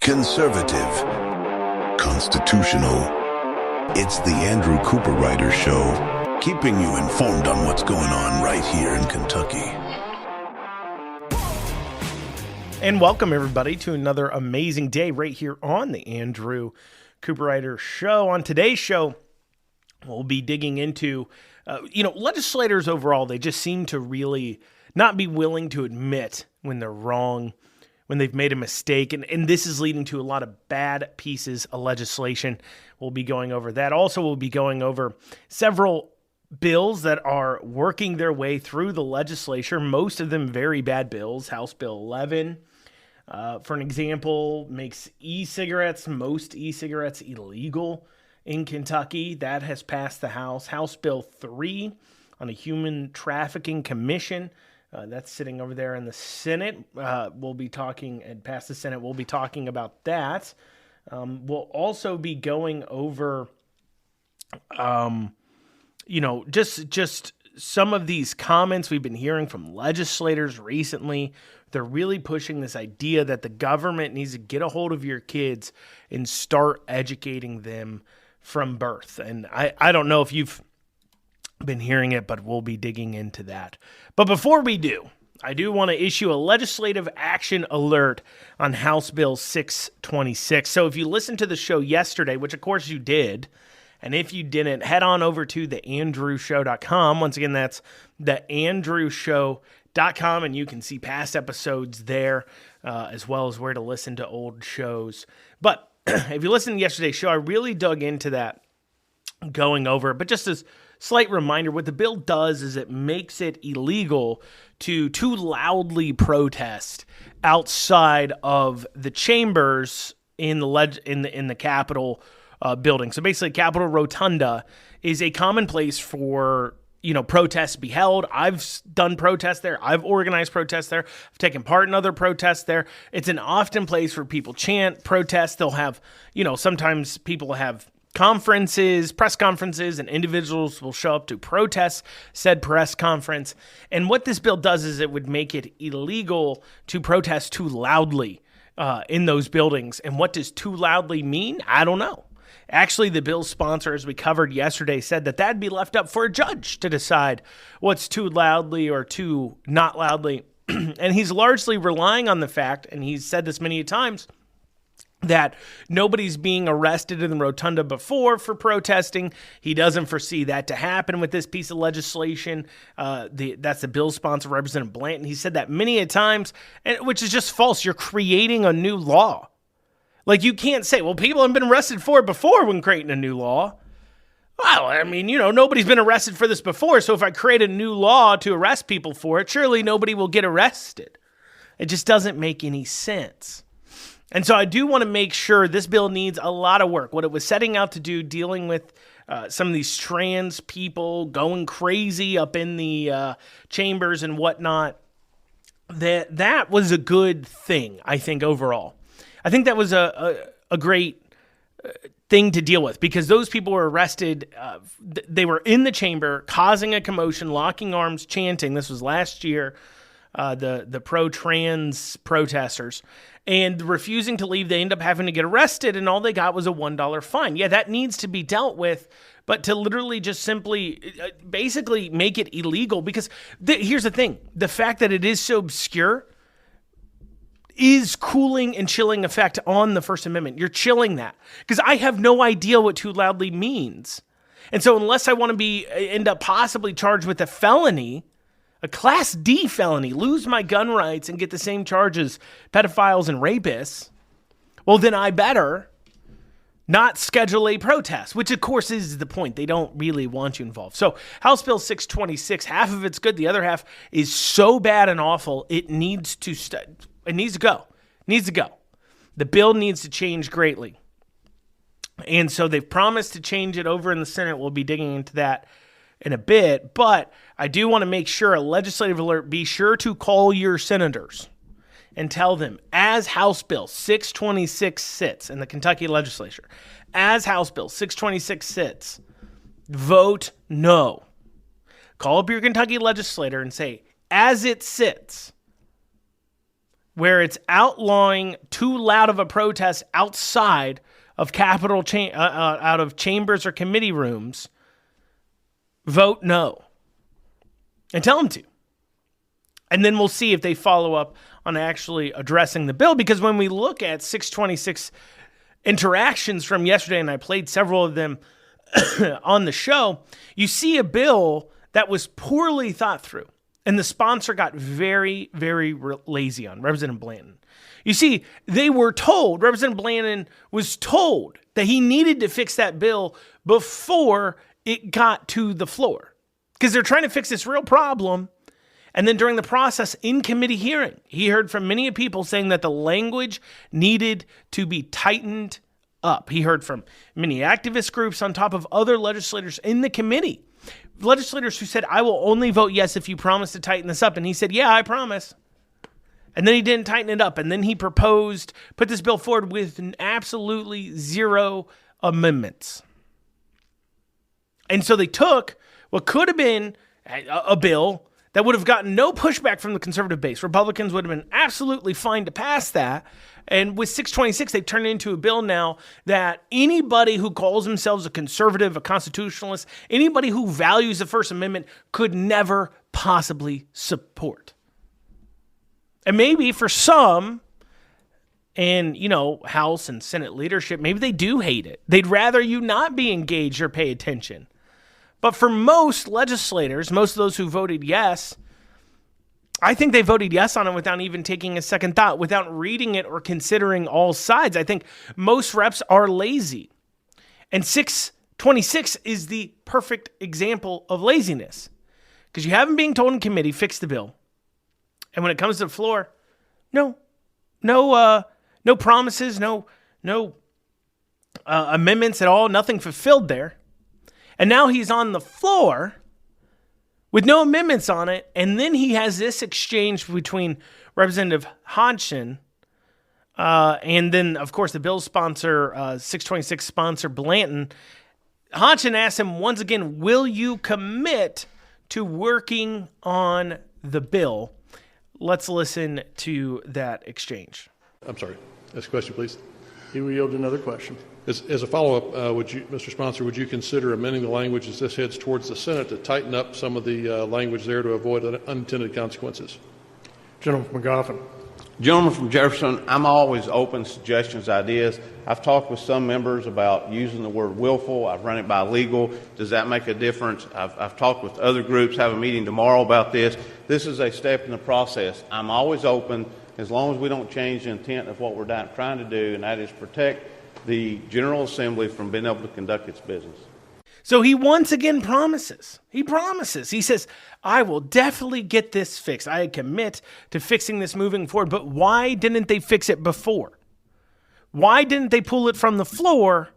Conservative. Constitutional. It's the Andrew Cooperrider Show, keeping you informed on what's going on right here in Kentucky. And welcome, everybody, to another amazing day right here on the Andrew Cooperrider Show. On today's show, we'll be digging into, legislators overall. They just seem to really not be willing to admit when they're wrong, when they've made a mistake. And this is leading to a lot of bad pieces of legislation. We'll be going over that. Also, we'll be going over several bills that are working their way through the legislature, most of them very bad bills. House Bill 11, for an example, makes most e-cigarettes illegal in Kentucky. That has passed the House. House Bill 3 on a human trafficking commission, that's sitting over there in the Senate. We'll be talking, and past the Senate, we'll be talking about that. We'll also be going over, just some of these comments we've been hearing from legislators recently. They're really pushing this idea that the government needs to get a hold of your kids and start educating them from birth. And I don't know if you've been hearing it, but we'll be digging into that. But before we do, I do want to issue a legislative action alert on House Bill 626. So if you listened to the show yesterday, which of course you did, and if you didn't, head on over to theandrewshow.com. Once again, that's theandrewshow.com, and you can see past episodes there, as well as where to listen to old shows. But if you listened to yesterday's show, I really dug into that, going over it. But just as slight reminder, what the bill does is it makes it illegal to too loudly protest outside of the chambers in the Capitol building. So basically, Capitol Rotunda is a common place for protests to be held. I've done protests there. I've organized protests there. I've taken part in other protests there. It's an often place where people chant, protest. They'll have, sometimes people have press conferences, and individuals will show up to protest said press conference. And what this bill does is it would make it illegal to protest too loudly in those buildings. And what does too loudly mean? I don't know. Actually, the bill's sponsor, as we covered yesterday, said that that'd be left up for a judge to decide what's too loudly or too not loudly. And he's largely relying on the fact, and he's said this many times, that nobody's being arrested in the rotunda before for protesting. He doesn't foresee that to happen with this piece of legislation. That's the bill sponsor, Representative Blanton. He said that many a times, which is just false. You're creating a new law. Like, you can't say, well, people have been arrested for it before when creating a new law. Well, I mean, nobody's been arrested for this before, so if I create a new law to arrest people for it, surely nobody will get arrested. It just doesn't make any sense. And so I do want to make sure this bill needs a lot of work. What it was setting out to do, dealing with some of these trans people going crazy up in the chambers and whatnot, that was a good thing, I think, overall. I think that was a great thing to deal with, because those people were arrested. They were in the chamber causing a commotion, locking arms, chanting. This was last year, the pro-trans protesters, and refusing to leave. They end up having to get arrested, and all they got was a $1 fine. Yeah, that needs to be dealt with, but to literally just simply basically make it illegal, because here's the thing. The fact that it is so obscure is cooling and chilling effect on the First Amendment. You're chilling that, because I have no idea what too loudly means. And so unless I want to end up possibly charged with a felony, a Class D felony, lose my gun rights and get the same charges pedophiles and rapists, well, then I better not schedule a protest, which of course is the point. They don't really want you involved. So House Bill 626, half of it's good. The other half is so bad and awful, it needs to It needs to go. It needs to go. The bill needs to change greatly. And so they've promised to change it over in the Senate. We'll be digging into that in a bit. But I do want to make sure, a legislative alert, be sure to call your senators and tell them, as House Bill 626 sits in the Kentucky legislature, as House Bill 626 sits, vote no. Call up your Kentucky legislator and say, as it sits, where it's outlawing too loud of a protest outside of out of chambers or committee rooms, vote no. And tell them to. And then we'll see if they follow up on actually addressing the bill. Because when we look at 626 interactions from yesterday, and I played several of them on the show, you see a bill that was poorly thought through. And the sponsor got very, very lazy on, Representative Blanton. You see, they were told, Representative Blanton was told that he needed to fix that bill before it got to the floor. Because they're trying to fix this real problem. And then during the process in committee hearing, he heard from many people saying that the language needed to be tightened up. He heard from many activist groups on top of other legislators in the committee. Legislators who said, I will only vote yes if you promise to tighten this up. And he said, yeah, I promise. And then he didn't tighten it up. And then he put this bill forward with absolutely zero amendments. And so they took what could have been a bill that would have gotten no pushback from the conservative base. Republicans would have been absolutely fine to pass that. And with 626, they've turned it into a bill now that anybody who calls themselves a conservative, a constitutionalist, anybody who values the First Amendment could never possibly support. And maybe for some, and, House and Senate leadership, maybe they do hate it. They'd rather you not be engaged or pay attention. But for most legislators, most of those who voted yes, I think they voted yes on it without even taking a second thought, without reading it or considering all sides. I think most reps are lazy. And 626 is the perfect example of laziness. Because you have them being told in committee, fix the bill. And when it comes to the floor, no promises, no amendments at all, nothing fulfilled there. And now he's on the floor with no amendments on it. And then he has this exchange between Representative Hodgson and then, of course, the bill sponsor, 626 sponsor Blanton. Hodgson asked him once again, will you commit to working on the bill? Let's listen to that exchange. I'm sorry. Next question, please. He will yield another question. As a follow-up, Mr. Sponsor, would you consider amending the language as this heads towards the Senate to tighten up some of the language there to avoid unintended consequences? Gentleman from McGoffin. Gentleman from Jefferson, I'm always open to suggestions, ideas. I've talked with some members about using the word willful. I've run it by legal. Does that make a difference? I've talked with other groups, have a meeting tomorrow about this. This is a step in the process. I'm always open as long as we don't change the intent of what we're trying to do, and that is protect the General Assembly from being able to conduct its business. So he once again promises. He promises. He says, I will definitely get this fixed. I commit to fixing this moving forward. But why didn't they fix it before? Why didn't they pull it from the floor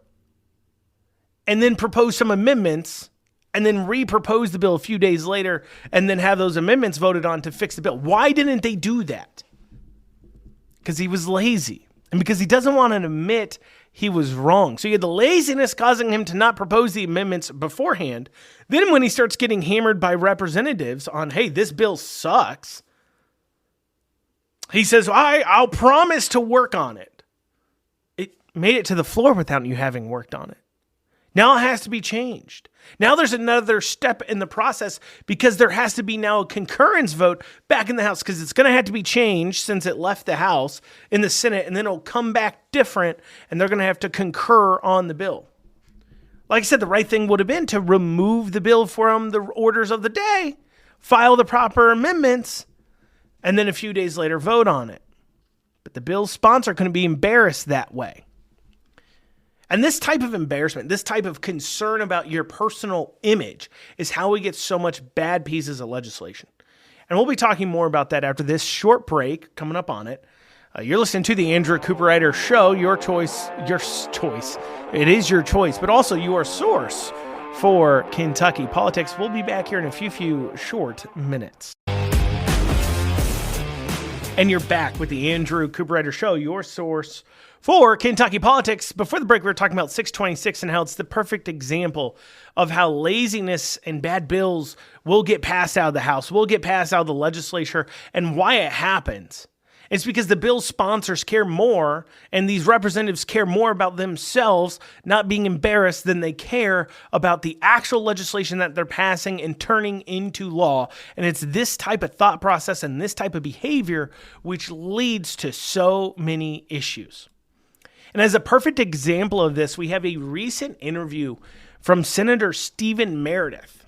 and then propose some amendments and then re-propose the bill a few days later and then have those amendments voted on to fix the bill? Why didn't they do that? Because he was lazy and because he doesn't want to admit he was wrong. So you had the laziness causing him to not propose the amendments beforehand. Then when he starts getting hammered by representatives on, hey, this bill sucks, he says, I'll promise to work on it. It made it to the floor without you having worked on it. Now it has to be changed. Now there's another step in the process because there has to be now a concurrence vote back in the House because it's going to have to be changed since it left the House in the Senate, and then it'll come back different, and they're going to have to concur on the bill. Like I said, the right thing would have been to remove the bill from the orders of the day, file the proper amendments, and then a few days later vote on it. But the bill's sponsor couldn't be embarrassed that way. And this type of embarrassment, this type of concern about your personal image is how we get so much bad pieces of legislation. And we'll be talking more about that after this short break coming up on it. You're listening to the Andrew Cooperrider Show, your choice. It is your choice, but also your source for Kentucky politics. We'll be back here in a few short minutes. And you're back with the Andrew Cooperrider Show, your source for Kentucky politics. Before the break, we were talking about 626 and how it's the perfect example of how laziness and bad bills will get passed out of the House, will get passed out of the legislature, and why it happens. It's because the bill's sponsors care more, and these representatives care more about themselves not being embarrassed than they care about the actual legislation that they're passing and turning into law. And it's this type of thought process and this type of behavior which leads to so many issues. And as a perfect example of this, we have a recent interview from Senator Stephen Meredith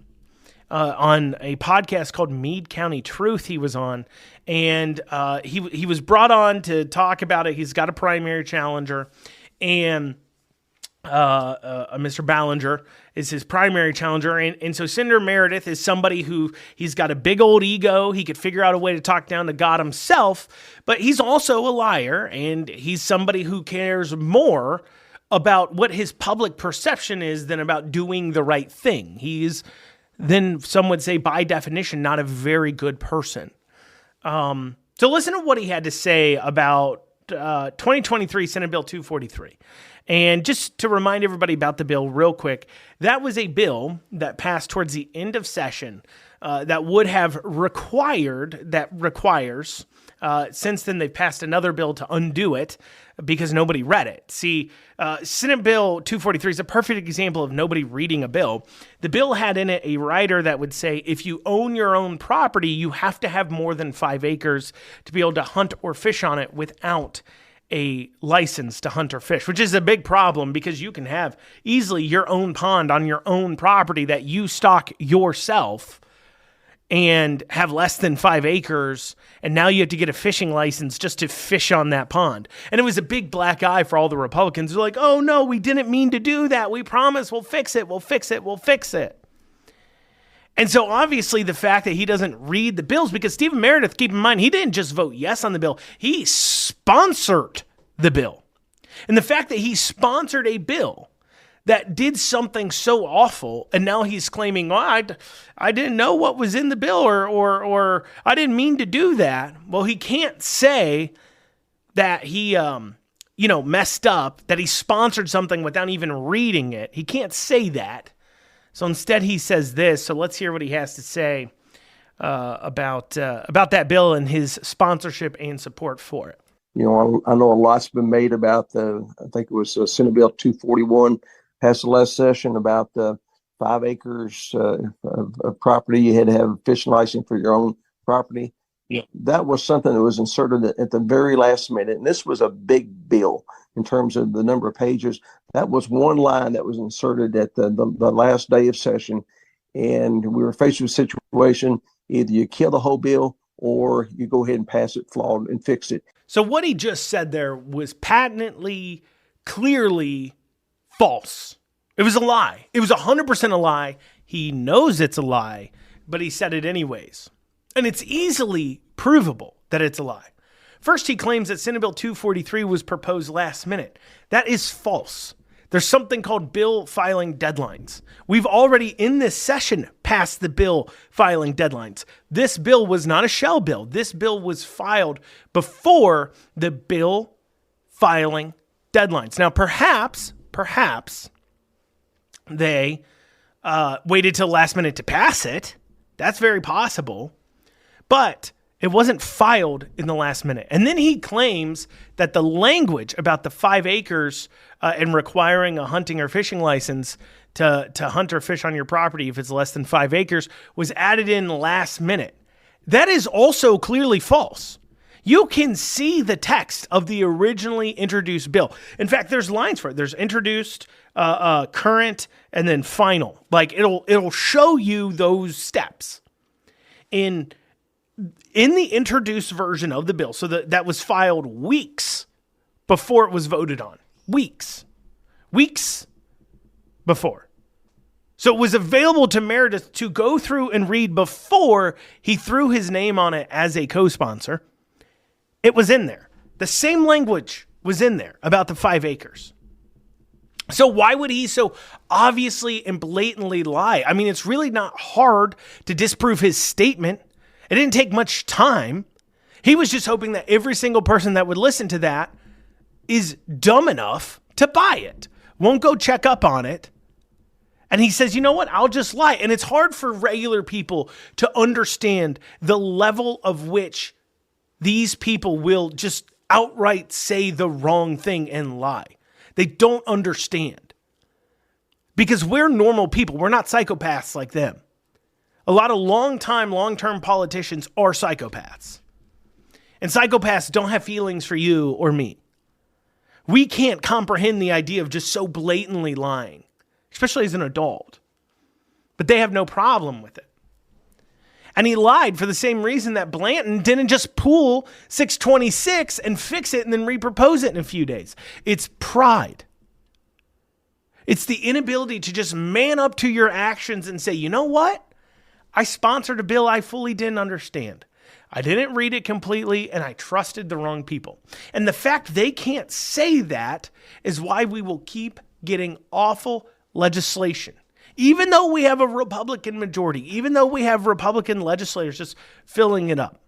on a podcast called Meade County Truth he was on. And he was brought on to talk about it. He's got a primary challenger, and Mr. Ballinger is his primary challenger. And so Senator Meredith is somebody who he's got a big old ego. He could figure out a way to talk down to God himself, but he's also a liar, and he's somebody who cares more about what his public perception is than about doing the right thing. He's, then some would say, by definition, not a very good person. So listen to what he had to say about 2023 Senate Bill 243. And just to remind everybody about the bill real quick, that was a bill that passed towards the end of session that would have requires, since then they've passed another bill to undo it because nobody read it. See, Senate Bill 243 is a perfect example of nobody reading a bill. The bill had in it a rider that would say, if you own your own property, you have to have more than 5 acres to be able to hunt or fish on it without a license to hunt or fish, which is a big problem because you can have easily your own pond on your own property that you stock yourself and have less than 5 acres, and now you have to get a fishing license just to fish on that pond. And it was a big black eye for all the Republicans. They're like, oh no, we didn't mean to do that. We promise we'll fix it, we'll fix it, we'll fix it. And so obviously the fact that he doesn't read the bills, because Stephen Meredith, keep in mind, he didn't just vote yes on the bill, he sponsored the bill. And the fact that he sponsored a bill that did something so awful, and now he's claiming, well, I didn't know what was in the bill, or I didn't mean to do that. Well, he can't say that he messed up, that he sponsored something without even reading it. He can't say that. So instead he says this. So let's hear what he has to say about that bill and his sponsorship and support for it. You know, I know a lot's been made about I think it was Senate Bill 241 passed the last session about the 5 acres of property. You had to have a fishing license for your own property. Yeah. That was something that was inserted at the very last minute. And this was a big bill in terms of the number of pages. That was one line that was inserted at the last day of session. And we were faced with a situation, either you kill the whole bill or you go ahead and pass it flawed and fix it. So what he just said there was patently, clearly false. It was a lie. It was 100% a lie. He knows it's a lie, but he said it anyways. And it's easily provable that it's a lie. First, he claims that Senate Bill 243 was proposed last minute. That is false. There's something called bill filing deadlines. We've already in this session passed the bill filing deadlines. This bill was not a shell bill. This bill was filed before the bill filing deadlines. Now, perhaps they waited till last minute to pass it. That's very possible. But it wasn't filed in the last minute. And then he claims that the language about the 5 acres and requiring a hunting or fishing license to hunt or fish on your property if it's less than 5 acres was added in last minute. That is also clearly false. You can see the text of the originally introduced bill. In fact, there's lines for it. There's introduced, current, and then final. Like it'll show you those steps in the introduced version of the bill. So that was filed weeks before it was voted on. Weeks before. So it was available to Meredith to go through and read before he threw his name on it as a co-sponsor. It was in there. The same language was in there about the 5 acres. So why would he so obviously and blatantly lie? I mean, it's really not hard to disprove his statement. It didn't take much time. He was just hoping that every single person that would listen to that is dumb enough to buy it, won't go check up on it. And he says, you know what? I'll just lie. And it's hard for regular people to understand the level of which these people will just outright say the wrong thing and lie. They don't understand. Because we're normal people. We're not psychopaths like them. A lot of long-term politicians are psychopaths. And psychopaths don't have feelings for you or me. We can't comprehend the idea of just so blatantly lying, especially as an adult. But they have no problem with it. And he lied for the same reason that Blanton didn't just pull 626 and fix it and then repropose it in a few days. It's pride. It's the inability to just man up to your actions and say, you know what? I sponsored a bill I fully didn't understand. I didn't read it completely, and I trusted the wrong people. And the fact they can't say that is why we will keep getting awful legislation. Even though we have a Republican majority, even though we have Republican legislators just filling it up.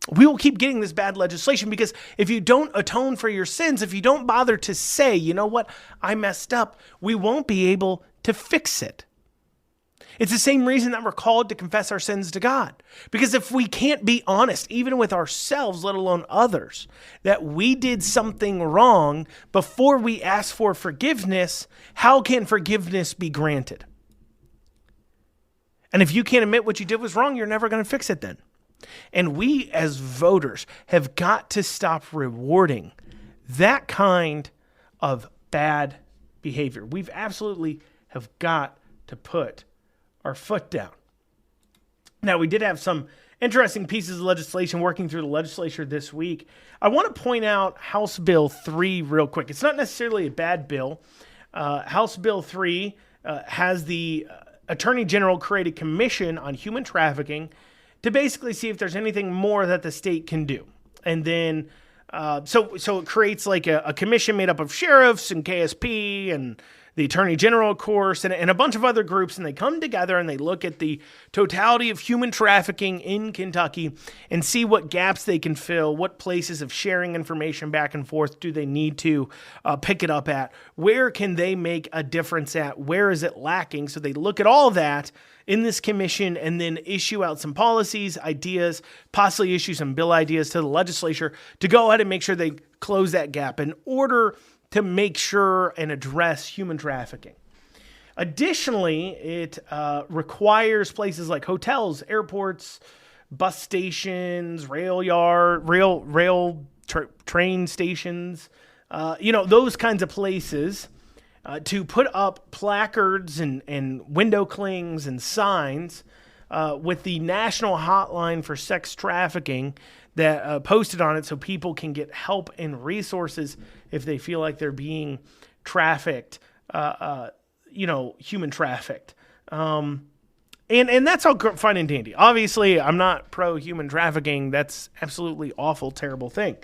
We will keep getting this bad legislation because if you don't atone for your sins, if you don't bother to say, you know what, I messed up, we won't be able to fix it. It's the same reason that we're called to confess our sins to God. Because if we can't be honest, even with ourselves, let alone others, that we did something wrong before we ask for forgiveness, how can forgiveness be granted? And if you can't admit what you did was wrong, you're never going to fix it then. And we as voters have got to stop rewarding that kind of bad behavior. We've absolutely have got to put our foot down. Now, we did have some interesting pieces of legislation working through the legislature this week. I want to point out House Bill 3 real quick. It's not necessarily a bad bill. House Bill 3 has the Attorney General create a commission on human trafficking to basically see if there's anything more that the state can do. And then, so it creates like a commission made up of sheriffs and KSP and the Attorney General, of course, and a bunch of other groups, and they come together and they look at the totality of human trafficking in Kentucky and see what gaps they can fill, what places of sharing information back and forth do they need to pick it up at, where can they make a difference at, where is it lacking. So they look at all that in this commission and then issue out some policies, ideas, possibly issue some bill ideas to the legislature to go ahead and make sure they close that gap in order to make sure and address human trafficking. Additionally, it requires places like hotels, airports, bus stations, train stations, those kinds of places to put up placards and window clings and signs with the national hotline for sex trafficking that posted on it so people can get help and resources if they feel like they're being trafficked, human trafficked. And that's all fine and dandy. Obviously, I'm not pro-human trafficking. That's absolutely awful, terrible thing.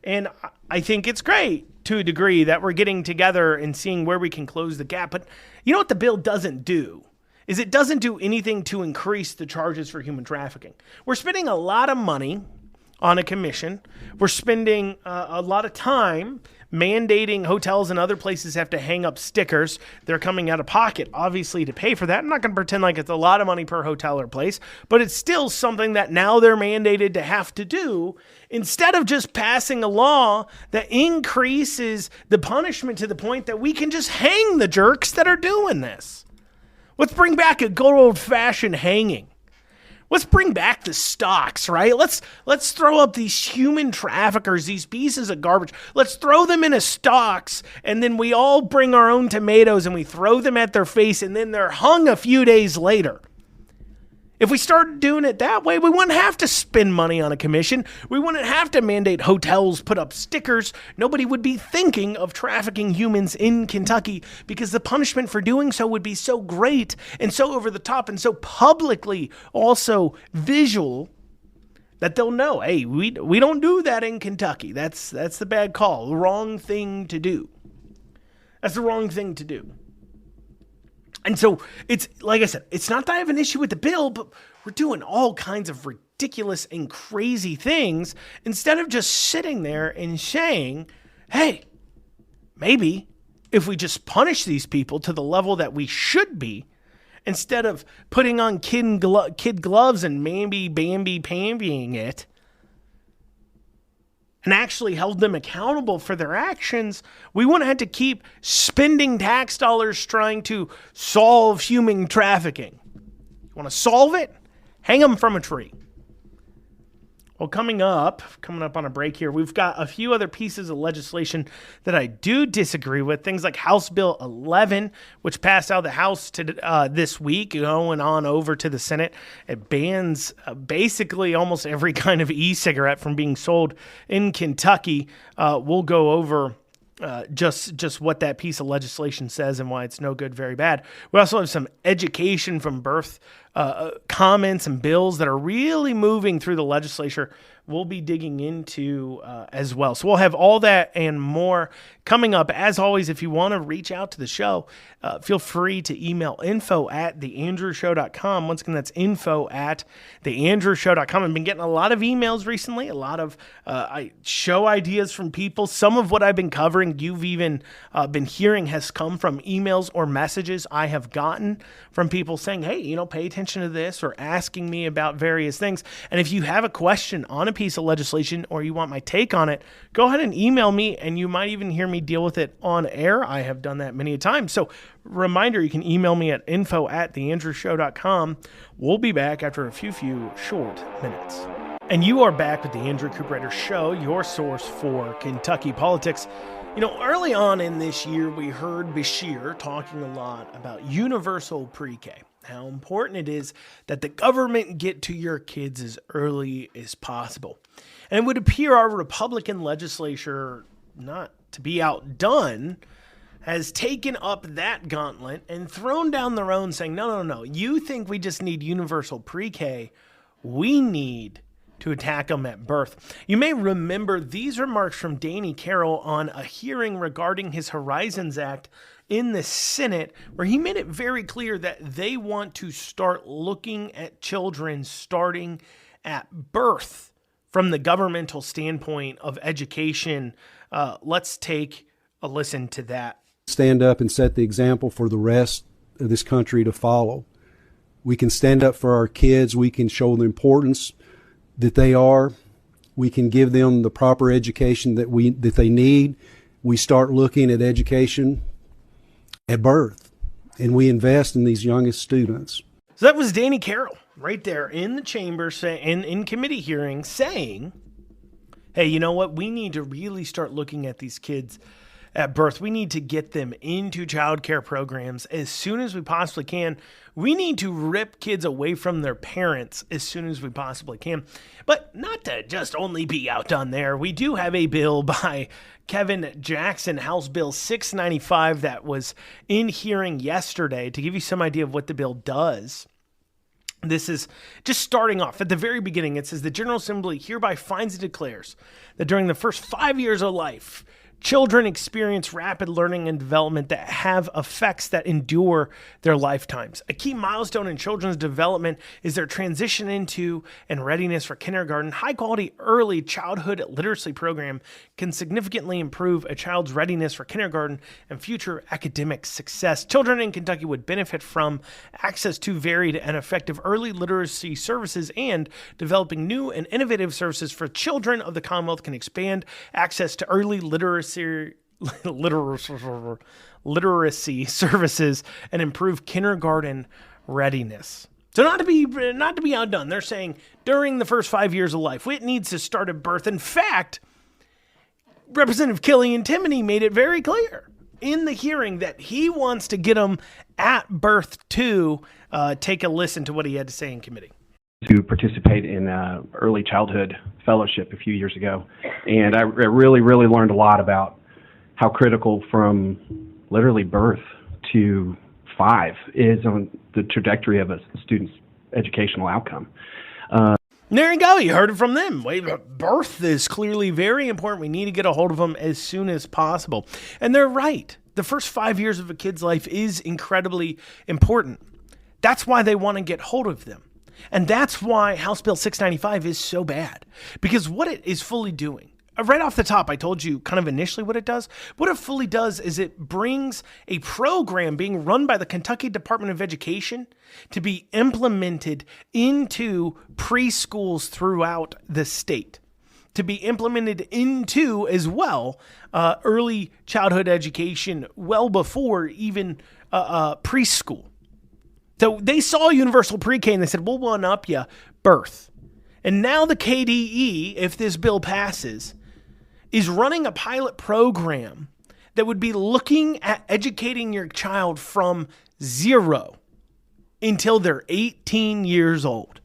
And I think it's great to a degree that we're getting together and seeing where we can close the gap. But you know what the bill doesn't do? Is it doesn't do anything to increase the charges for human trafficking. We're spending a lot of money on a commission. We're spending a lot of time mandating hotels and other places have to hang up stickers. They're coming out of pocket, obviously, to pay for that. I'm not going to pretend like it's a lot of money per hotel or place, but it's still something that now they're mandated to have to do instead of just passing a law that increases the punishment to the point that we can just hang the jerks that are doing this. Let's bring back a good old-fashioned hanging. Let's bring back the stocks, right? Let's throw up these human traffickers, these pieces of garbage. Let's throw them in a stocks, and then we all bring our own tomatoes and we throw them at their face, and then they're hung a few days later. If we started doing it that way, we wouldn't have to spend money on a commission. We wouldn't have to mandate hotels put up stickers. Nobody would be thinking of trafficking humans in Kentucky because the punishment for doing so would be so great and so over the top and so publicly also visual that they'll know, hey, we don't do that in Kentucky. That's the bad call, the wrong thing to do. That's the wrong thing to do. And so it's, like I said, it's not that I have an issue with the bill, but we're doing all kinds of ridiculous and crazy things instead of just sitting there and saying, hey, maybe if we just punish these people to the level that we should be, instead of putting on kid gloves and mamby-bamby-pambying it, and actually held them accountable for their actions, we wouldn't have to keep spending tax dollars trying to solve human trafficking. You want to solve it? Hang them from a tree. Well, coming up on a break here, we've got a few other pieces of legislation that I do disagree with. Things like House Bill 11, which passed out of the House this week, going on over to the Senate. It bans basically almost every kind of e-cigarette from being sold in Kentucky. We'll go over just what that piece of legislation says and why it's no good, very bad. We also have some education from birth comments and bills that are really moving through the legislature. We'll be digging into as well. So we'll have all that and more coming up. As always, if you want to reach out to the show, feel free to email info@theandrewshow.com. Once again, that's info@theandrewshow.com. I've been getting a lot of emails recently, a lot of show ideas from people. Some of what I've been covering, you've even been hearing, has come from emails or messages I have gotten from people saying, hey, pay attention to this, or asking me about various things. And if you have a question on a piece of legislation or you want my take on it, go ahead and email me, and you might even hear me deal with it on air. I have done that many times. So reminder, you can email me at info@theandrewshow.com. We'll be back after a few short minutes. And you are back with the Andrew Cooperrider Show, your source for Kentucky politics. Early on in this year, we heard Beshear talking a lot about universal pre-K, how important it is that the government get to your kids as early as possible. And it would appear our Republican legislature, not to be outdone, has taken up that gauntlet and thrown down their own, saying, no, you think we just need universal pre-K? We need to attack them at birth. You may remember these remarks from Danny Carroll on a hearing regarding his Horizons Act in the Senate, where he made it very clear that they want to start looking at children starting at birth from the governmental standpoint of education. Let's take a listen to that. Stand up and set the example for the rest of this country to follow. We can stand up for our kids. We can show the importance that they are. We can give them the proper education that they need. We start looking at education at birth, and we invest in these youngest students. So that was Danny Carroll right there in the chamber, in committee hearing, saying, hey, you know what? We need to really start looking at these kids at birth. We need to get them into child care programs as soon as we possibly can. We need to rip kids away from their parents as soon as we possibly can. But not to just only be outdone there. We do have a bill by Kevin Jackson, House Bill 695, that was in hearing yesterday. To give you some idea of what the bill does, this is just starting off at the very beginning. It says the General Assembly hereby finds and declares that during the first 5 years of life, children experience rapid learning and development that have effects that endure their lifetimes. A key milestone in children's development is their transition into and readiness for kindergarten. High-quality early childhood literacy program can significantly improve a child's readiness for kindergarten and future academic success. Children in Kentucky would benefit from access to varied and effective early literacy services, and developing new and innovative services for children of the Commonwealth can expand access to early literacy services and improve kindergarten readiness. So not to be outdone, they're saying during the first 5 years of life, it needs to start at birth. In fact, Representative Killian Timoney made it very clear in the hearing that he wants to get them at birth too. Take a listen to what he had to say in committee. To participate in early childhood fellowship a few years ago, and I really learned a lot about how critical from literally birth to 5 is on the trajectory of a student's educational outcome. There you go. You heard it from them. Birth is clearly very important. We need to get a hold of them as soon as possible. And they're right. The first 5 years of a kid's life is incredibly important. That's why they want to get hold of them. And that's why House Bill 695 is so bad. Because what it is fully doing, right off the top, I told you kind of initially what it does. What it fully does is it brings a program being run by the Kentucky Department of Education to be implemented into preschools throughout the state. to be implemented into as well early childhood education well before even preschool. So they saw universal pre-K and they said, we'll one-up you birth. And now the KDE, if this bill passes, is running a pilot program that would be looking at educating your child from 0 until they're 18 years old.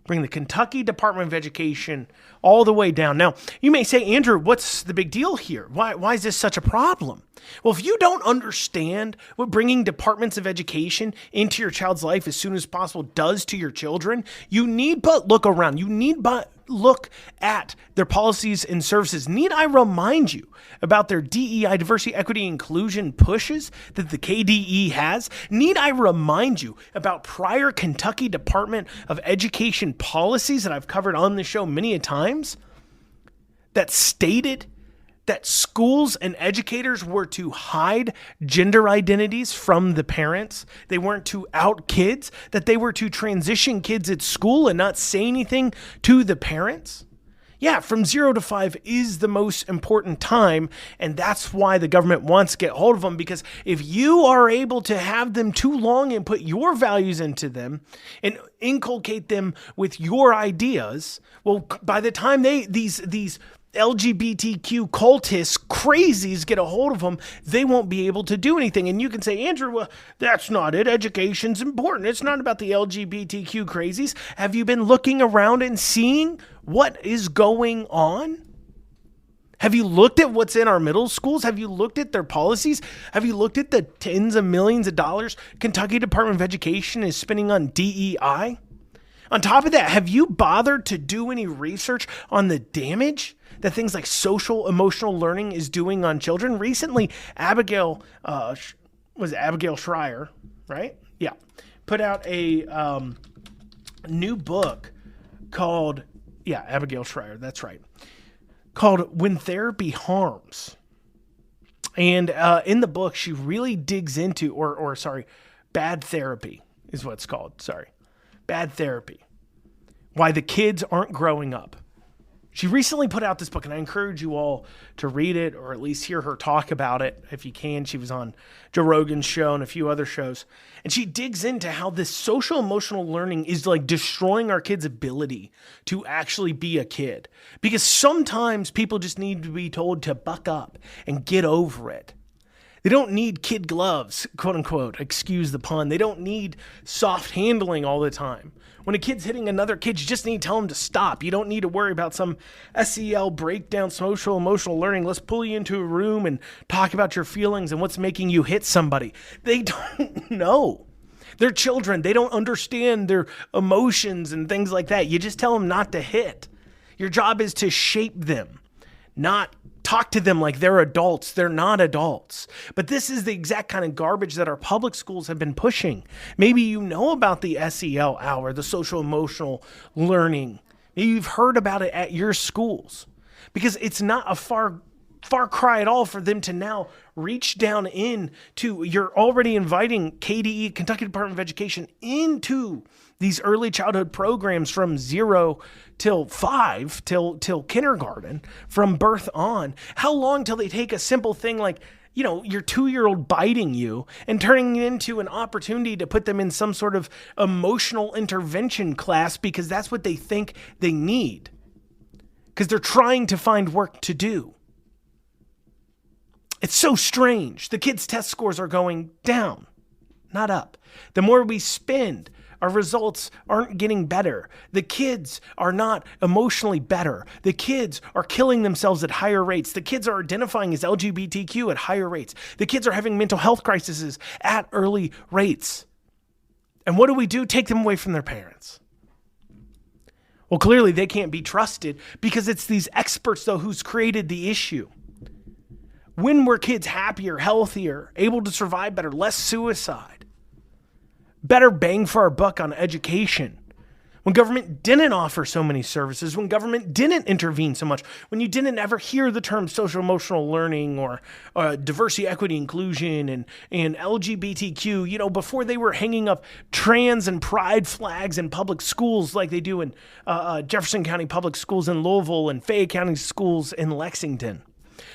Bring the Kentucky Department of Education all the way down. Now, you may say, Andrew, what's the big deal here? Why is this such a problem? Well, if you don't understand what bringing departments of education into your child's life as soon as possible does to your children, you need but look around. You need but look at their policies and services. Need I remind you about their DEI, diversity, equity, inclusion pushes that the KDE has? Need I remind you about prior Kentucky Department of Education policies that I've covered on the show many a times that stated that schools and educators were to hide gender identities from the parents? They weren't to out kids, that they were to transition kids at school and not say anything to the parents? Yeah, from 0 to 5 is the most important time, and that's why the government wants to get hold of them, because if you are able to have them too long and put your values into them and inculcate them with your ideas, well, by the time these LGBTQ cultists, crazies get a hold of them, they won't be able to do anything. And you can say, Andrew, well, that's not it. Education's important. It's not about the LGBTQ crazies. Have you been looking around and seeing what is going on? Have you looked at what's in our middle schools? Have you looked at their policies? Have you looked at the tens of millions of dollars Kentucky Department of Education is spending on DEI? On top of that, have you bothered to do any research on the damage that things like social emotional learning is doing on children? Recently, Abigail Schreier, right? Yeah. Put out a new book called, Abigail Schreier, that's right, called When Therapy Harms. And in the book, she really digs into, bad therapy is what it's called, bad therapy. Why the kids aren't growing up. She recently put out this book, and I encourage you all to read it or at least hear her talk about it if you can. She was on Joe Rogan's show and a few other shows. And she digs into how this social emotional learning is like destroying our kids' ability to actually be a kid. Because sometimes people just need to be told to buck up and get over it. They don't need kid gloves, quote unquote, excuse the pun. They don't need soft handling all the time. When a kid's hitting another kid, you just need to tell them to stop. You don't need to worry about some SEL breakdown, social emotional learning. Let's pull you into a room and talk about your feelings and what's making you hit somebody. They don't know. They're children. They don't understand their emotions and things like that. You just tell them not to hit. Your job is to shape them, not talk to them like they're adults. They're not adults. But this is the exact kind of garbage that our public schools have been pushing. Maybe you know about the SEL hour, the social emotional learning. Maybe you've heard about it at your schools, because it's not a far cry at all for them to now reach down into, you're already inviting KDE, Kentucky Department of Education, into these early childhood programs from 0 till 5, till kindergarten, from birth on. How long till they take a simple thing like, your 2-year-old biting you and turning it into an opportunity to put them in some sort of emotional intervention class because that's what they think they need, because they're trying to find work to do. It's so strange. The kids' test scores are going down, not up. The more we spend, our results aren't getting better. The kids are not emotionally better. The kids are killing themselves at higher rates. The kids are identifying as LGBTQ at higher rates. The kids are having mental health crises at early rates. And what do? Take them away from their parents. Well, clearly they can't be trusted because it's these experts, though, who's created the issue. When were kids happier, healthier, able to survive better, less suicide, better bang for our buck on education? when government didn't offer so many services, when government didn't intervene so much, when you didn't ever hear the term social emotional learning or diversity, equity, inclusion, and LGBTQ, before they were hanging up trans and pride flags in public schools like they do in Jefferson County Public Schools in Louisville and Fayette County Schools in Lexington.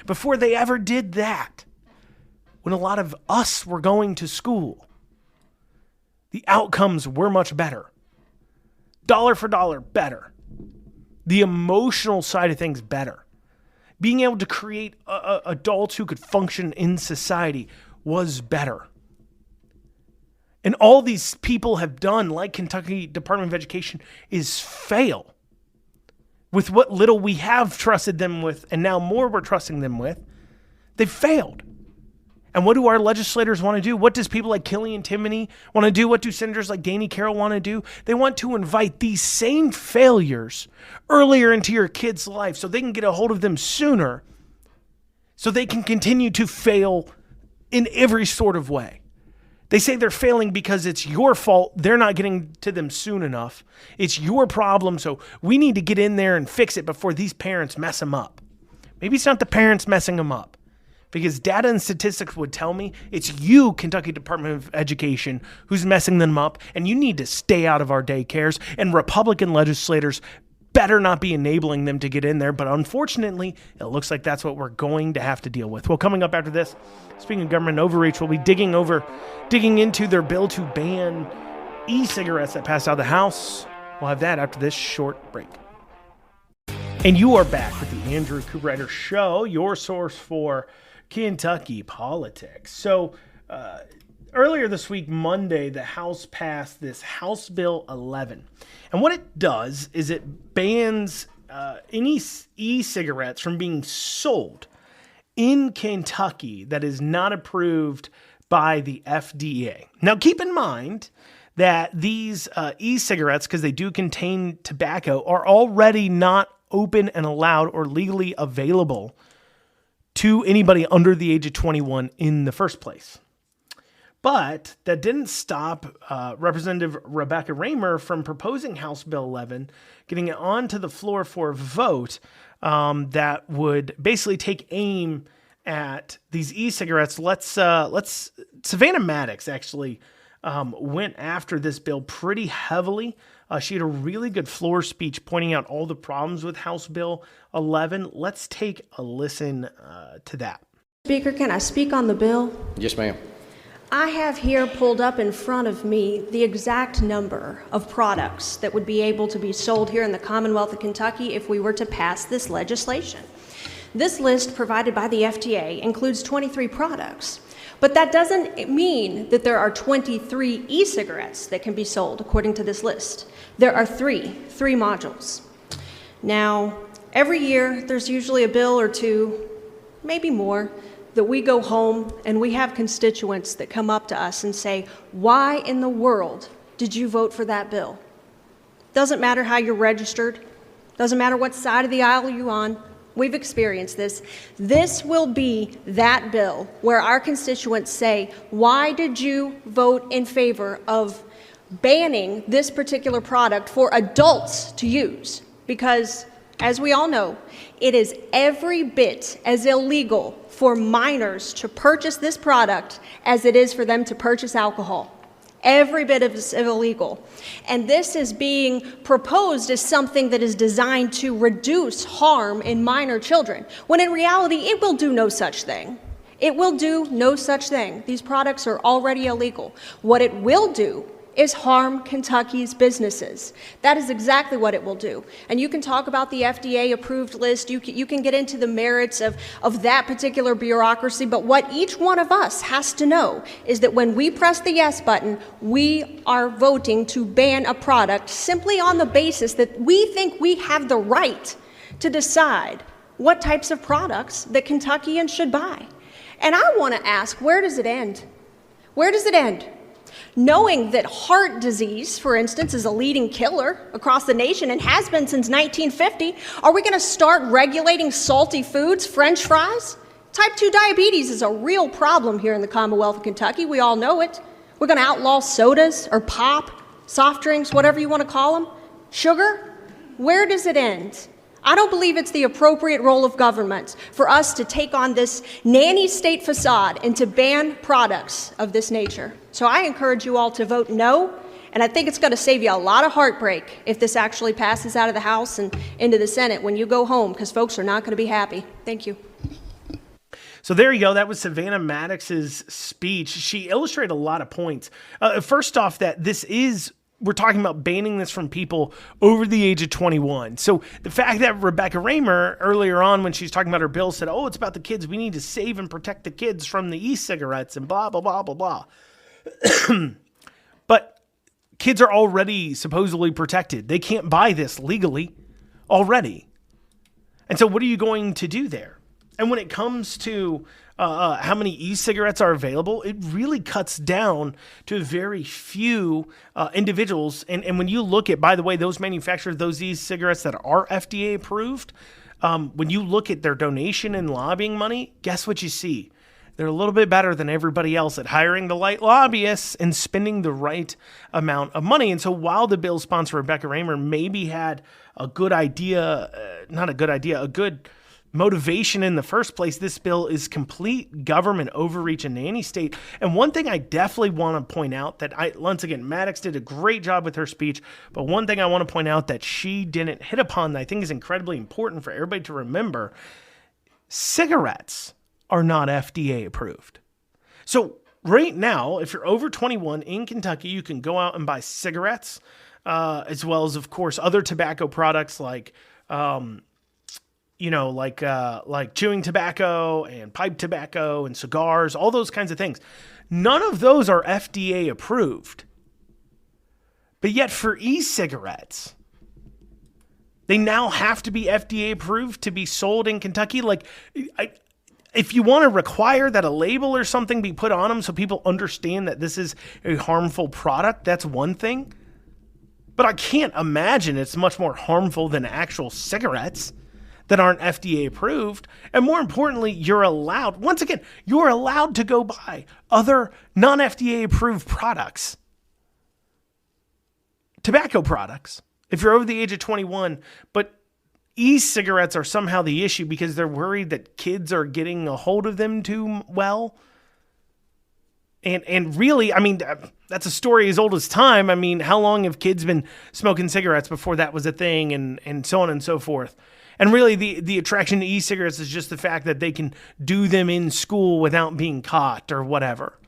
Before they ever did that, when a lot of us were going to school, the outcomes were much better. Dollar for dollar, better. The emotional side of things, better. Being able to create adults who could function in society was better. And all these people have done, like Kentucky Department of Education, is fail. With what little we have trusted them with, and now more we're trusting them with, they've failed. And what do our legislators want to do? What does people like Killian Timoney want to do? What do senators like Danny Carroll want to do? They want to invite these same failures earlier into your kid's life so they can get a hold of them sooner, so they can continue to fail in every sort of way. They say they're failing because it's your fault. They're not getting to them soon enough. It's your problem, so we need to get in there and fix it before these parents mess them up. Maybe it's not the parents messing them up, because data and statistics would tell me it's you, Kentucky Department of Education, who's messing them up, and you need to stay out of our daycares, and Republican legislators better not be enabling them to get in there. But unfortunately, it looks like that's what we're going to have to deal with. Well, coming up after this, speaking of government overreach, we'll be digging into their bill to ban e-cigarettes that passed out of the House. We'll have that after this short break. And you are back with the Andrew Cooperrider Show, your source for Kentucky politics. So earlier this week, Monday, the House passed this House Bill 11. And what it does is it bans any e-cigarettes from being sold in Kentucky that is not approved by the FDA. Now, keep in mind that these e-cigarettes, because they do contain tobacco, are already not open and allowed or legally available to anybody under the age of 21 in the first place. But that didn't stop Representative Rebecca Raymer from proposing House Bill 11, getting it onto the floor for a vote that would basically take aim at these e-cigarettes. Savannah Maddox actually went after this bill pretty heavily. She had a really good floor speech pointing out all the problems with House Bill 11. Let's take a listen to that. Speaker, can I speak on the bill? Yes, ma'am. I have here pulled up in front of me the exact number of products that would be able to be sold here in the Commonwealth of Kentucky if we were to pass this legislation. This list provided by the FDA includes 23 products, but that doesn't mean that there are 23 e-cigarettes that can be sold according to this list. There are three modules. Now, every year there's usually a bill or two, maybe more, that we go home and we have constituents that come up to us and say, why in the world did you vote for that bill? Doesn't matter how you're registered, doesn't matter what side of the aisle you're on. We've experienced this. This will be that bill where our constituents say, why did you vote in favor of banning this particular product for adults to use? Because, as we all know, it is every bit as illegal for minors to purchase this product as it is for them to purchase alcohol. Every bit of it is illegal. And this is being proposed as something that is designed to reduce harm in minor children, when in reality, it will do no such thing. It will do no such thing. These products are already illegal. What it will do is harm Kentucky's businesses. That is exactly what it will do. And you can talk about the FDA-approved list. You can get into the merits of that particular bureaucracy. But what each one of us has to know is that when we press the yes button, we are voting to ban a product simply on the basis that we think we have the right to decide what types of products that Kentuckians should buy. And I want to ask, where does it end? Where does it end? Knowing that heart disease, for instance, is a leading killer across the nation and has been since 1950, are we going to start regulating salty foods, French fries? Type 2 diabetes is a real problem here in the Commonwealth of Kentucky. We all know it. We're going to outlaw sodas or pop, soft drinks, whatever you want to call them. Sugar? Where does it end? I don't believe it's the appropriate role of government for us to take on this nanny state facade and to ban products of this nature. So I encourage you all to vote no, and I think it's going to save you a lot of heartbreak if this actually passes out of the House and into the Senate when you go home, because folks are not going to be happy. Thank you. So there you go. That was Savannah Maddox's speech. She illustrated a lot of points. First off, that we're talking about banning this from people over the age of 21. So the fact that Rebecca Raymer earlier on, when she's talking about her bill, said, oh, it's about the kids. We need to save and protect the kids from the e-cigarettes and blah, blah, blah, blah, blah. But kids are already supposedly protected. They can't buy this legally already. And so what are you going to do there? And when it comes to how many e-cigarettes are available, it really cuts down to very few individuals. And when you look at, by the way, those manufacturers, those e-cigarettes that are FDA approved, when you look at their donation and lobbying money, guess what you see? They're a little bit better than everybody else at hiring the right lobbyists and spending the right amount of money. And so while the bill sponsor, Rebecca Raymer, maybe had a good motivation in the first place, this bill is complete government overreach and nanny state. And one thing I definitely want to point out once again, Maddox did a great job with her speech, but one thing I want to point out that she didn't hit upon that I think is incredibly important for everybody to remember: cigarettes are not FDA approved. So right now, if you're over 21 in Kentucky, you can go out and buy cigarettes, as well as, of course, other tobacco products like chewing tobacco and pipe tobacco and cigars, all those kinds of things. None of those are FDA approved. But yet for e-cigarettes, they now have to be FDA approved to be sold in Kentucky. If you want to require that a label or something be put on them so people understand that this is a harmful product, that's one thing. But I can't imagine it's much more harmful than actual cigarettes that aren't FDA approved. And more importantly, you're allowed to go buy other non-FDA approved products, tobacco products, if you're over the age of 21. But e-cigarettes are somehow the issue because they're worried that kids are getting a hold of them too well. And really, I mean, that's a story as old as time. I mean, how long have kids been smoking cigarettes before that was a thing, and so on and so forth? And really, the attraction to e-cigarettes is just the fact that they can do them in school without being caught or whatever.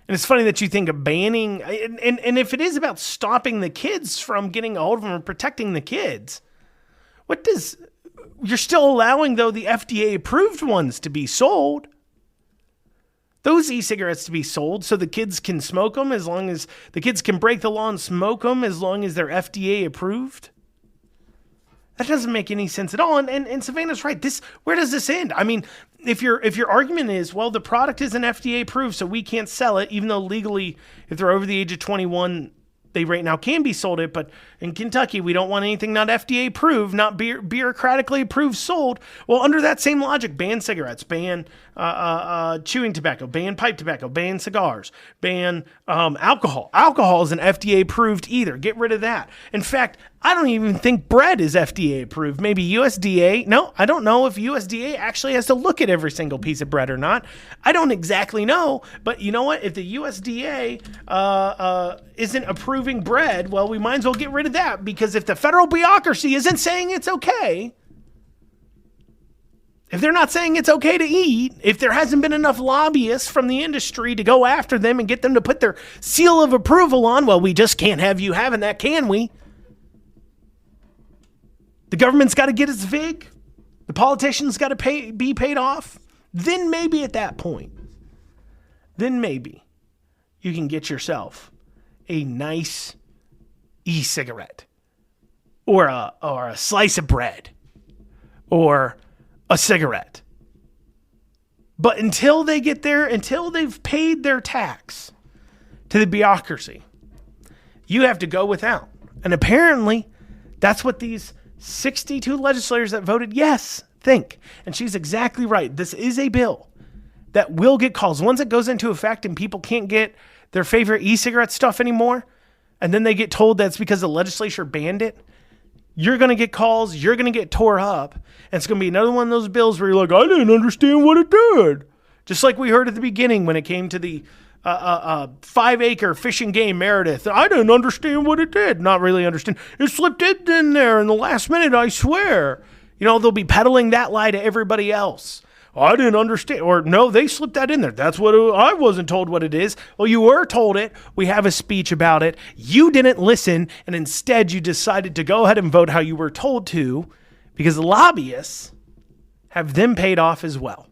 And it's funny that you think of banning, and if it is about stopping the kids from getting a hold of them or protecting the kids, you're still allowing, though, the FDA-approved ones to be sold. Those e-cigarettes to be sold so the kids can smoke them, as long as the kids can break the law and smoke them as long as they're FDA approved. That doesn't make any sense at all. And Savannah's right. Where does this end? I mean, if your argument is, well, the product isn't FDA approved, so we can't sell it, even though legally, if they're over the age of 21, they right now can be sold it. But in Kentucky, we don't want anything not FDA approved, not bureaucratically approved sold. Well, under that same logic, ban cigarettes, ban chewing tobacco, ban pipe tobacco, ban cigars, ban alcohol. Alcohol isn't FDA approved either. Get rid of that. In fact, I don't even think bread is FDA approved. Maybe USDA. No, I don't know if USDA actually has to look at every single piece of bread or not. I don't exactly know. But you know what? If the USDA isn't approving bread, well, we might as well get rid of that, because if the federal bureaucracy isn't saying it's okay, if they're not saying it's okay to eat, if there hasn't been enough lobbyists from the industry to go after them and get them to put their seal of approval on, well, we just can't have you having that, can we? The government's got to get its VIG. The politicians got to be paid off. Then maybe at that point, maybe you can get yourself a nice e-cigarette or a slice of bread or a cigarette. But until they get there, until they've paid their tax to the bureaucracy, you have to go without. And apparently, that's what these 62 legislators that voted yes think. And she's exactly right. This is a bill that will get calls. Once it goes into effect and people can't get their favorite e-cigarette stuff anymore, and then they get told that's because the legislature banned it, you're going to get calls, you're going to get tore up, and it's going to be another one of those bills where you're like, I didn't understand what it did. Just like we heard at the beginning when it came to the 5-acre fishing game Meredith. I didn't understand what it did. Not really understand. It slipped in there in the last minute, I swear. They'll be peddling that lie to everybody else. I didn't understand. Or, no, they slipped that in there. That's what I wasn't told what it is. Well, you were told it. We have a speech about it. You didn't listen, and instead you decided to go ahead and vote how you were told to because the lobbyists have them paid off as well.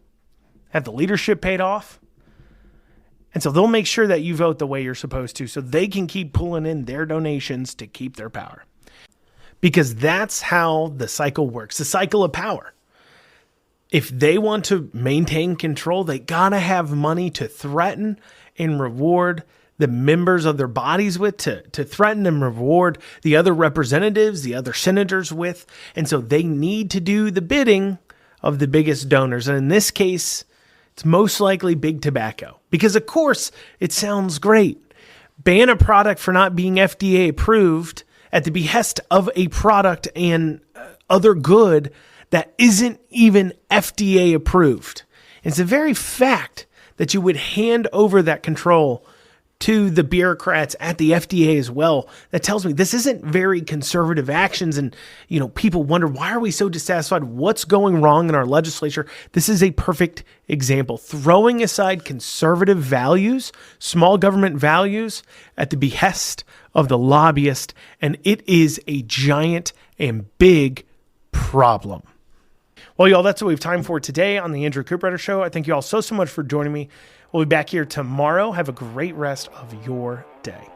Have the leadership paid off. And so they'll make sure that you vote the way you're supposed to so they can keep pulling in their donations to keep their power. Because that's how the cycle works, the cycle of power. If they want to maintain control, they gotta have money to threaten and reward the members of their bodies with, to threaten and reward the other representatives, the other senators with. And so they need to do the bidding of the biggest donors. And in this case, it's most likely big tobacco. Because of course, it sounds great. Ban a product for not being FDA approved at the behest of a product and other good that isn't even FDA approved. It's the very fact that you would hand over that control to the bureaucrats at the FDA as well that tells me this isn't very conservative actions. And, people wonder, why are we so dissatisfied? What's going wrong in our legislature? This is a perfect example. Throwing aside conservative values, small government values at the behest of the lobbyist. And it is a giant and big problem. Well, y'all, that's what we have time for today on the Andrew Cooperrider Show. I thank you all so much for joining me. We'll be back here tomorrow. Have a great rest of your day.